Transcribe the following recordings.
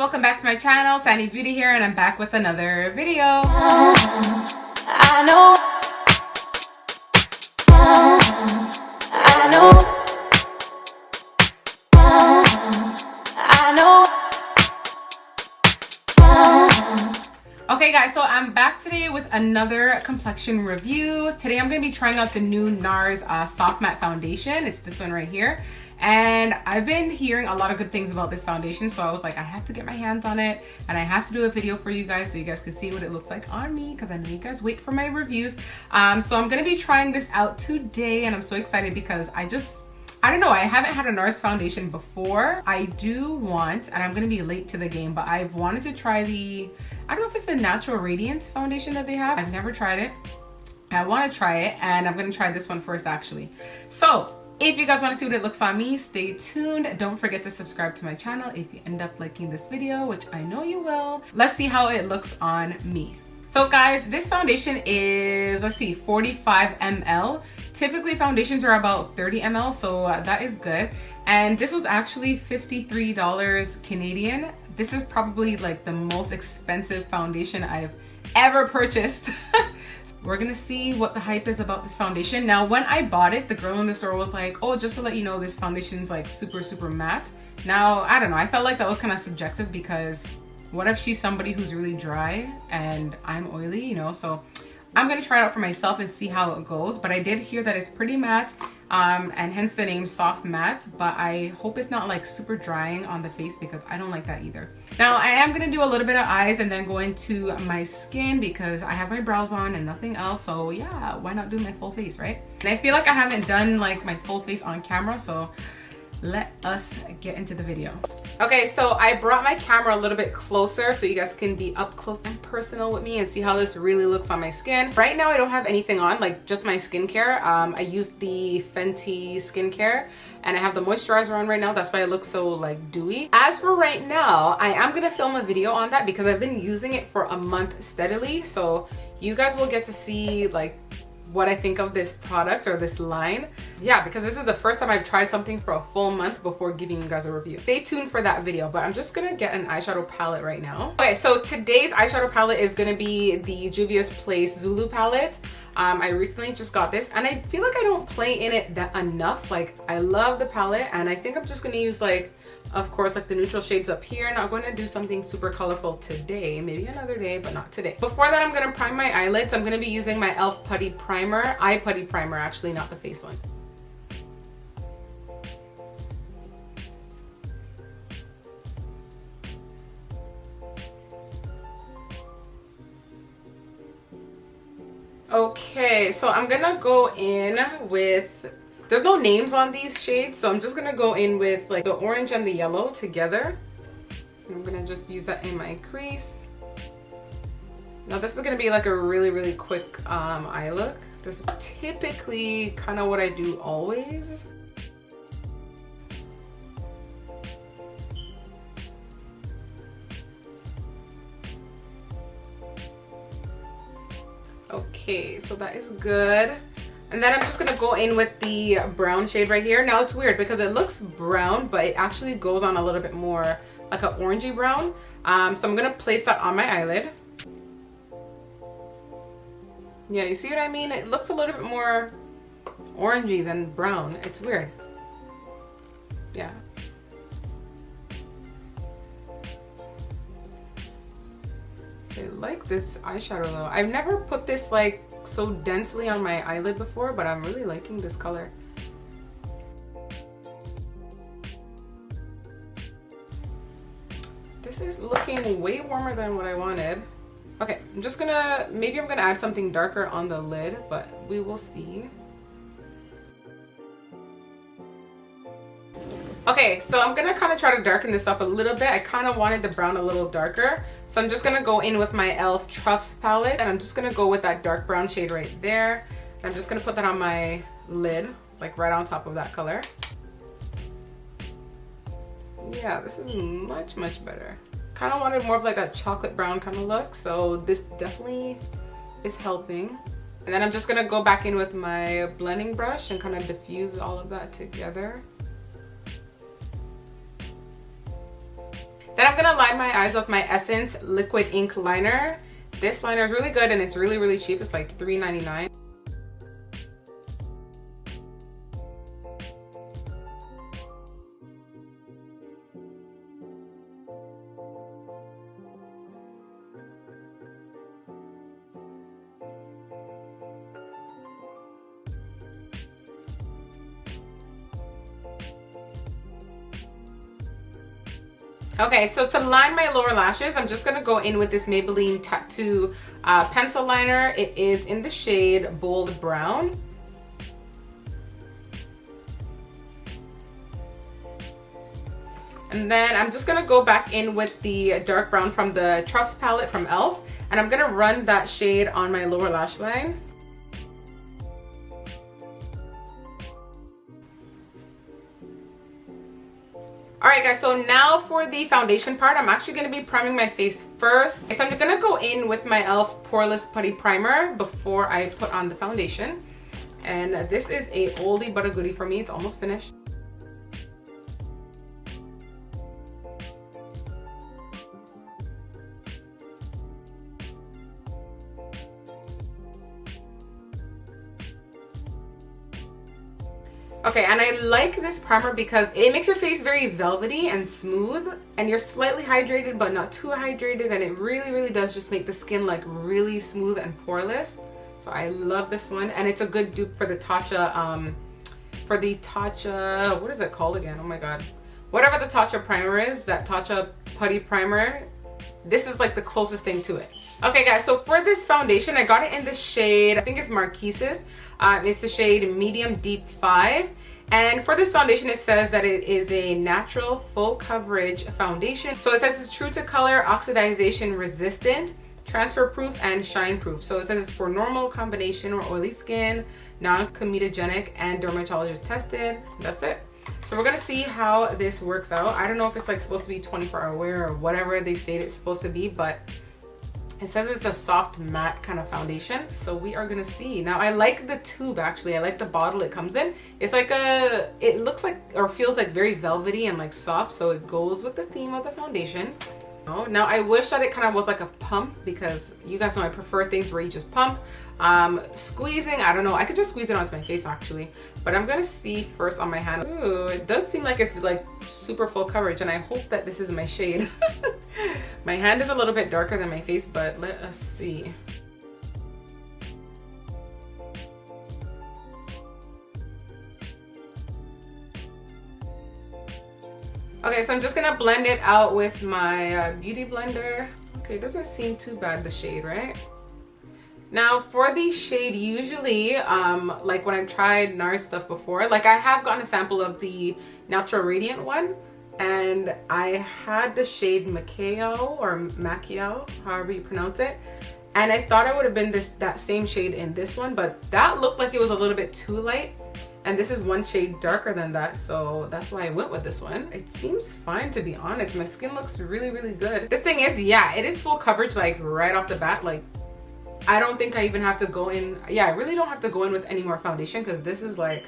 welcome back to my channel. Sanny Beauty here, and I'm back with another video. I know. Okay guys, so I'm back today with another complexion review. Today I'm going to be trying out the new Nars Soft Matte Foundation. It's this one right here. And I've been hearing a lot of good things about this foundation, so I was like, I have to get my hands on it and I have to do a video for you guys so you guys can see what it looks like on me, because I know you guys wait for my reviews. So I'm going to be trying this out today, and I'm so excited because I don't know, I haven't had a Nars foundation before. I do want, and I'm gonna be late to the game, but I've wanted to try the, I don't know if it's the Natural Radiance foundation that they have. I've never tried it. I wanna try it, and I'm gonna try this one first actually. So if you guys wanna see what it looks on me, stay tuned. Don't forget to subscribe to my channel if you end up liking this video, which I know you will. Let's see how it looks on me. So guys, this foundation is, let's see, 45 ml. Typically foundations are about 30 ml, so that is good. And this was actually $53 Canadian. This is probably like the most expensive foundation I've ever purchased. We're gonna see what the hype is about this foundation. Now, when I bought it, the girl in the store was like, oh, just to let you know, this foundation's like super matte. Now, I don't know, I felt like that was kind of subjective, because what if she's somebody who's really dry and I'm oily, you know? So I'm gonna try it out for myself and see how it goes. But I did hear that it's pretty matte, and hence the name Soft Matte. But I hope it's not like super drying on the face, because I don't like that either. Now I am gonna do a little bit of eyes and then go into my skin, because I have my brows on and nothing else. So yeah, why not do my full face, right? And I feel like I haven't done like my full face on camera, so let us get into the video. Okay, so I brought my camera a little bit closer so you guys can be up close and personal with me and see how this really looks on my skin. Right now I don't have anything on, like just my skincare. I used the Fenty skincare and I have the moisturizer on right now. That's why it looks so like dewy. As for right now, I am gonna film a video on that because I've been using it for a month steadily. So you guys will get to see like what I think of this product or this line. Yeah, because this is the first time I've tried something for a full month before giving you guys a review. Stay tuned for that video, but I'm just gonna get an eyeshadow palette right now. Okay, so today's eyeshadow palette is gonna be the Juvia's Place Zulu palette. I recently just got this and I feel like I don't play in it that enough. Like, I love the palette and I think I'm just gonna use like, of course, like the neutral shades up here. Not going to do something super colorful today, maybe another day, but not today. Before that, I'm going to prime my eyelids. I'm going to be using my e.l.f. Putty Primer, eye putty primer actually, not the face one. Okay, so I'm gonna go in with, there's no names on these shades, so I'm just gonna go in with like the orange and the yellow together. I'm gonna just use that in my crease. Now this is gonna be like a really quick eye look. This is typically kind of what I do always. Okay, so that is good. And then I'm just gonna go in with the brown shade right here. Now it's weird because it looks brown, but it actually goes on a little bit more like an orangey brown. So I'm gonna place that on my eyelid. Yeah, you see what I mean? It looks a little bit more orangey than brown. It's weird. Yeah. I like this eyeshadow though. I've never put this like so densely on my eyelid before, but I'm really liking this color. This is looking way warmer than what I wanted. Okay, I'm just gonna, maybe I'm gonna add something darker on the lid, but we will see. Okay, so I'm gonna kind of try to darken this up a little bit. I kind of wanted the brown a little darker. So I'm just gonna go in with my e.l.f. Truffs palette, and I'm just gonna go with that dark brown shade right there. I'm just gonna put that on my lid, like right on top of that color. Yeah, this is much better. Kind of wanted more of like a chocolate brown kind of look, so this definitely is helping. And then I'm just gonna go back in with my blending brush and kind of diffuse all of that together. Then I'm gonna line my eyes with my Essence Liquid Ink Liner. This liner is really good and it's really, really cheap. It's like $3.99. Okay, so to line my lower lashes, I'm just gonna go in with this Maybelline Tattoo pencil liner. It is in the shade Bold Brown. And then I'm just gonna go back in with the dark brown from the Trust palette from e.l.f. And I'm gonna run that shade on my lower lash line. Alright guys, so now for the foundation part, I'm actually going to be priming my face first. So I'm going to go in with my e.l.f. Poreless Putty Primer before I put on the foundation. And this is a oldie but a goodie for me. It's almost finished. Okay, and I like this primer because it makes your face very velvety and smooth, and you're slightly hydrated but not too hydrated, and it really, really does just make the skin like really smooth and poreless. So I love this one, and it's a good dupe for the Tatcha, what is it called again? Oh my god. Whatever the Tatcha primer is, that Tatcha Putty Primer, this is like the closest thing to it. Okay guys, so for this foundation, I got it in the shade, I think it's Marquise's. It's the shade Medium Deep 5. And for this foundation, it says that it is a natural full coverage foundation. So it says it's true to color, oxidization resistant, transfer proof, and shine proof. So it says it's for normal, combination, or oily skin, non-comedogenic, and dermatologist tested. That's it. So we're gonna see how this works out. I don't know if it's like supposed to be 24-hour wear or whatever they state it's supposed to be, but it says it's a soft matte kind of foundation. So we are gonna see. Now I like the tube actually. I like the bottle it comes in. It's like it looks like or feels like very velvety and like soft. So it goes with the theme of the foundation. Oh, now I wish that it kind of was like a pump, because you guys know I prefer things where you just pump. Squeezing, I don't know. I could just squeeze it onto my face actually. But I'm gonna see first on my hand. Ooh, it does seem like it's like super full coverage, and I hope that this is my shade. My hand is a little bit darker than my face, but let us see. Okay, so I'm just gonna blend it out with my beauty blender. Okay, it doesn't seem too bad, the shade, right? Now for the shade, usually like when I've tried Nars stuff before, like I have gotten a sample of the Natural Radiant one, and I had the shade Macao or Macao, however you pronounce it, and I thought it would have been that same shade in this one, but that looked like it was a little bit too light, and this is one shade darker than that, so that's why I went with this one. It seems fine, to be honest. My skin looks really, really good. The thing is, yeah, it is full coverage like right off the bat. Like I don't think I even have to go in. Yeah, I really don't have to go in with any more foundation, because this is like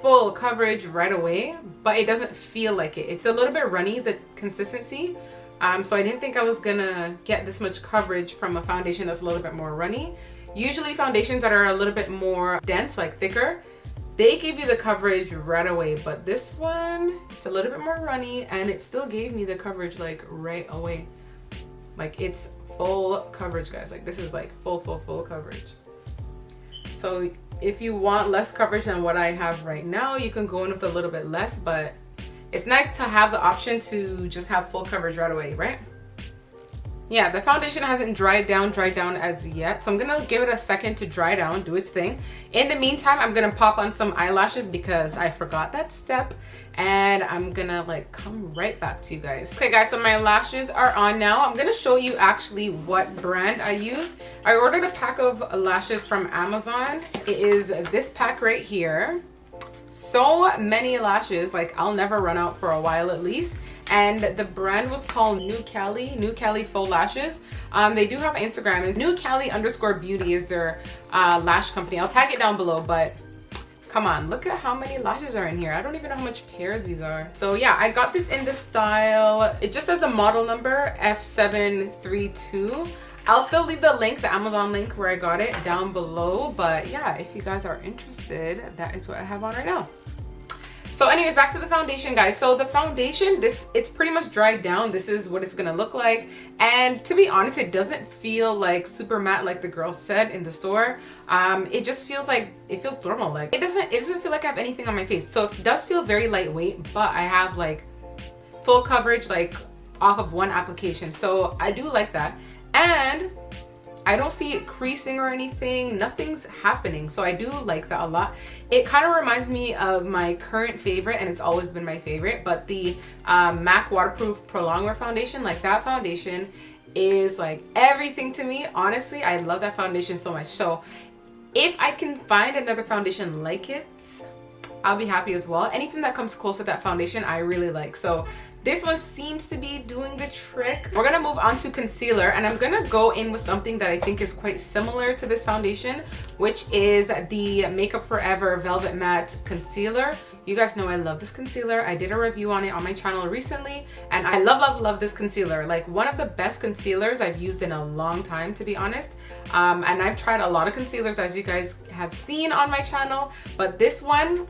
full coverage right away, but it doesn't feel like it. It's a little bit runny, the consistency. So I didn't think I was gonna get this much coverage from a foundation that's a little bit more runny. Usually foundations that are a little bit more dense, like thicker, they give you the coverage right away, but this one, it's a little bit more runny, and it still gave me the coverage like right away. Like it's full coverage, guys. Like this is like full coverage. So if you want less coverage than what I have right now, you can go in with a little bit less, but it's nice to have the option to just have full coverage right away, right? Yeah, the foundation hasn't dried down as yet, so I'm gonna give it a second to dry down, do its thing. In the meantime, I'm gonna pop on some eyelashes because I forgot that step, and I'm gonna like come right back to you guys. Okay guys, so my lashes are on now. I'm gonna show you actually what brand I used. I ordered a pack of lashes from Amazon. It is this pack right here. So many lashes, like I'll never run out for a while at least. And the brand was called New Cali Faux Lashes. They do have Instagram, and New Cali _beauty is their lash company. I'll tag it down below, but Come on, look at how many lashes are in here. I don't even know how much pairs these are. So yeah, I got this in the style, it just says the model number F732. I'll still leave the link, the Amazon link where I got it, down below. But yeah, if you guys are interested, that is what I have on right now. So anyway, back to the foundation, guys. So the foundation, it's pretty much dried down. This is what it's gonna look like. And to be honest, it doesn't feel like super matte like the girl said in the store. It just feels like, it feels normal. Like it doesn't feel like I have anything on my face. So it does feel very lightweight, but I have like full coverage like off of one application. So I do like that. And I don't see it creasing or anything. Nothing's happening. So I do like that a lot. It kind of reminds me of my current favorite, and it's always been my favorite, but the MAC Waterproof Prolong Wear Foundation. Like that foundation is like everything to me. Honestly, I love that foundation so much. So if I can find another foundation like it, I'll be happy as well. Anything that comes close to that foundation, I really like. So this one seems to be doing the trick. We're gonna move on to concealer, and I'm gonna go in with something that I think is quite similar to this foundation, which is the Makeup Forever Velvet Matte Concealer. You guys know I love this concealer. I did a review on it on my channel recently, and I love this concealer. Like one of the best concealers I've used in a long time, to be honest. And I've tried a lot of concealers, as you guys have seen on my channel, but this one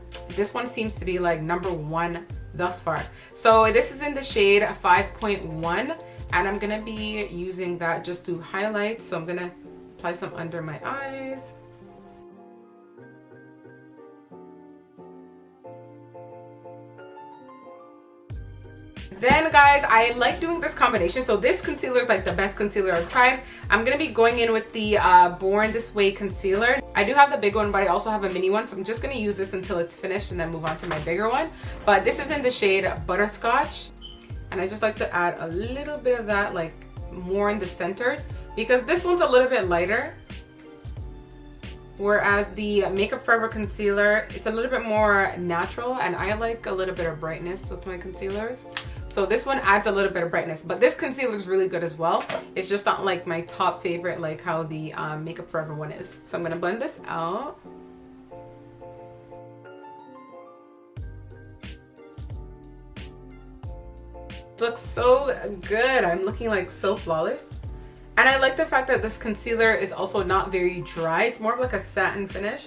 seems to be like #1 thus far. So this is in the shade 5.1, and I'm gonna be using that just to highlight. So I'm gonna apply some under my eyes. Then guys, I like doing this combination. So this concealer is like the best concealer I've tried. I'm gonna be going in with the Born This Way concealer. I do have the big one, but I also have a mini one, so I'm just gonna use this until it's finished and then move on to my bigger one. But this is in the shade Butterscotch, and I just like to add a little bit of that, like more in the center, because this one's a little bit lighter, whereas the Makeup Forever concealer, it's a little bit more natural, and I like a little bit of brightness with my concealers. So this one adds a little bit of brightness, but this concealer is really good as well. It's just not like my top favorite, like how the Makeup Forever one is. So I'm gonna blend this out. It looks so good. I'm looking like so flawless. And I like the fact that this concealer is also not very dry. It's more of like a satin finish,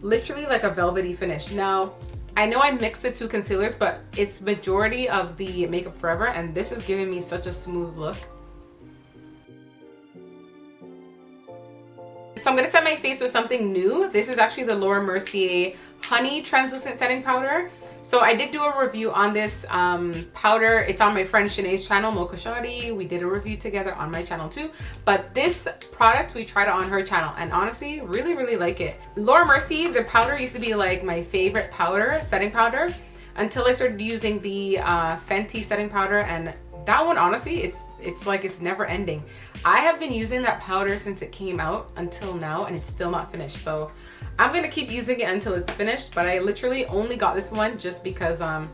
literally like a velvety finish. Now, I know I mixed the two concealers, but it's majority of the Makeup Forever, and this is giving me such a smooth look. So I'm gonna set my face with something new. This is actually the Laura Mercier Honey Translucent Setting Powder. So I did do a review on this powder. It's on my friend Shanae's channel, Mocha Shawty. We did a review together on my channel too. But this product, we tried it on her channel, and honestly, really like it. Laura Mercier, the powder used to be like my favorite powder, setting powder, until I started using the Fenty setting powder, and that one, honestly, it's like it's never ending. I have been using that powder since it came out until now, and it's still not finished. So I'm gonna keep using it until it's finished, but I literally only got this one just because I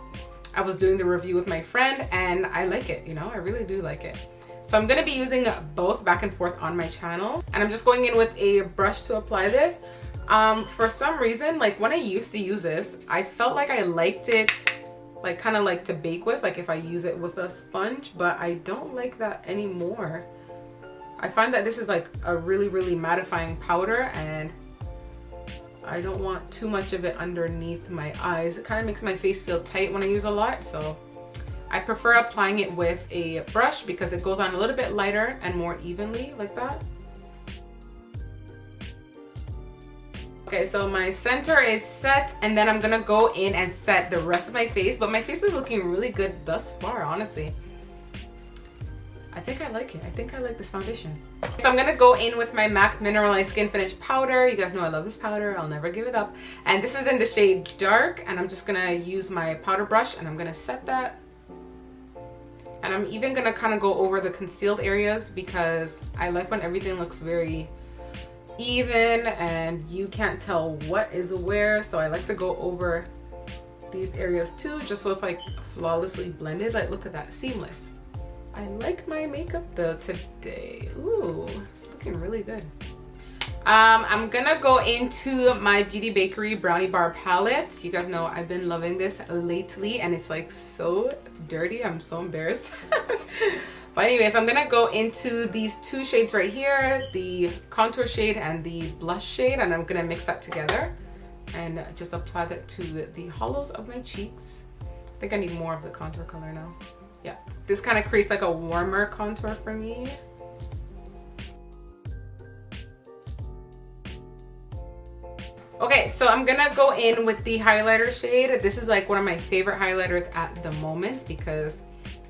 was doing the review with my friend, and I like it, you know, I really do like it. So I'm gonna be using both back and forth on my channel, and I'm just going in with a brush to apply this. For some reason, like when I used to use this, I felt like I liked it like kind of like to bake with, like if I use it with a sponge, but I don't like that anymore. I find that this is like a really mattifying powder, and I don't want too much of it underneath my eyes. It kind of makes my face feel tight when I use a lot, so I prefer applying it with a brush because it goes on a little bit lighter and more evenly like that. Okay, so my center is set, and then I'm gonna go in and set the rest of my face, but my face is looking really good thus far, honestly. I think I like it. I think I like this foundation. So I'm gonna go in with my MAC Mineralized Skin Finish powder. You guys know I love this powder. I'll never give it up. And this is in the shade Dark, and I'm just gonna use my powder brush, and I'm gonna set that. And I'm even gonna kind of go over the concealed areas because I like when everything looks very even and you can't tell what is where. So I like to go over these areas too, just so it's like flawlessly blended. Like, look at that, seamless. I like my makeup though today. Ooh, it's looking really good. I'm gonna go into my Beauty Bakery Brownie Bar palette. You guys know I've been loving this lately and it's like so dirty. I'm so embarrassed. But anyways, I'm gonna go into these two shades right here, the contour shade and the blush shade, and I'm gonna mix that together and just apply that to the hollows of my cheeks. I think I need more of the contour color now. Yeah, this kind of creates like a warmer contour for me. Okay, so I'm gonna go in with the highlighter shade. This is like one of my favorite highlighters at the moment because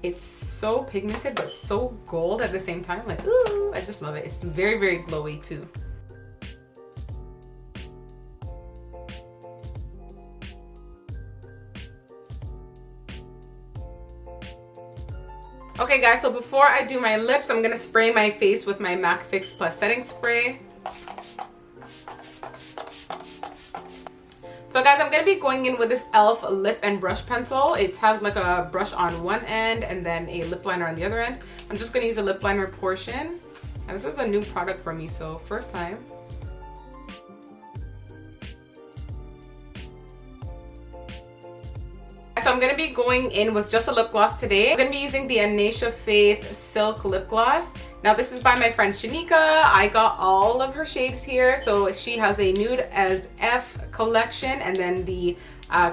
it's so pigmented but so gold at the same time. Like, ooh, I just love it. It's very, very glowy too. Okay guys, so before I do my lips, I'm gonna spray my face with my MAC Fix Plus setting spray. So guys, I'm gonna be going in with this e.l.f. lip and brush pencil. It has like a brush on one end and then a lip liner on the other end. I'm just gonna use a lip liner portion. And this is a new product for me, so first time. So I'm gonna be going in with just a lip gloss today. I'm gonna be using the Anisha Faith Silk Lip Gloss. Now this is by my friend Shanika. I got all of her shades here. So she has a nude as F collection and then the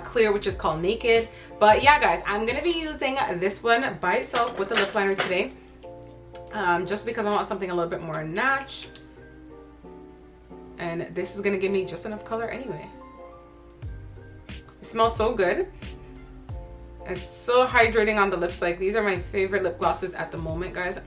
clear, which is called Naked. But yeah guys, I'm gonna be using this one by itself with the lip liner today. Just because I want something a little bit more natch. And this is gonna give me just enough color anyway. It smells so good. It's so hydrating on the lips. Like, these are my favorite lip glosses at the moment, guys.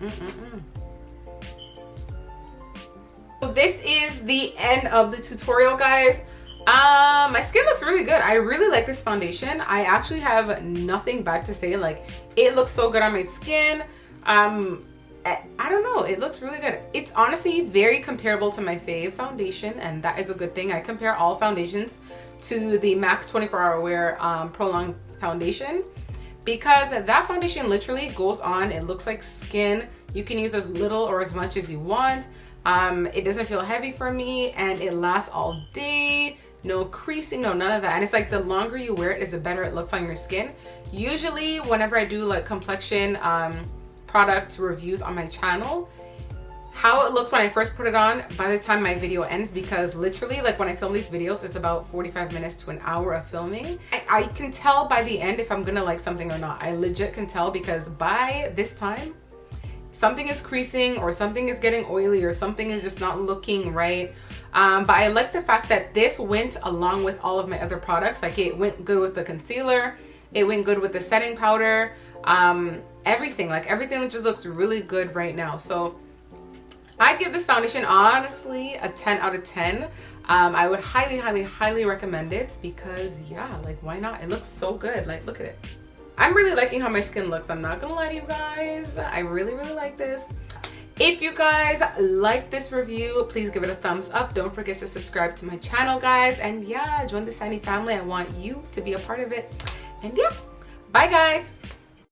So this is the end of the tutorial, guys. My skin looks really good. I really like this foundation. I actually have nothing bad to say. Like, it looks so good on my skin. I don't know, it looks really good. It's honestly very comparable to my fave foundation, and that is a good thing. I compare all foundations to the MAC 24 Hour Wear Prolonged Foundation because that foundation literally goes on. It looks like skin. You can use as little or as much as you want. It doesn't feel heavy for me and it lasts all day. No creasing, no none of that. And it's like the longer you wear it is the better it looks on your skin. Usually whenever I do like complexion product reviews on my channel, how it looks when I first put it on by the time my video ends, because literally like when I film these videos it's about 45 minutes to an hour of filming. I can tell by the end if I'm gonna like something or not. I legit can tell because by this time something is creasing or something is getting oily or something is just not looking right. But I like the fact that this went along with all of my other products. Like, it went good with the concealer, it went good with the setting powder, everything just looks really good right now. So I give this foundation honestly a 10 out of 10. I would highly recommend it because yeah, like why not? It looks so good. Like, look at it. I'm really liking how my skin looks. I'm not gonna lie to you guys. I really like this. If you guys like this review, please give it a thumbs up. Don't forget to subscribe to my channel, guys. And yeah, join the Sanny family. I want you to be a part of it. And yeah, bye guys.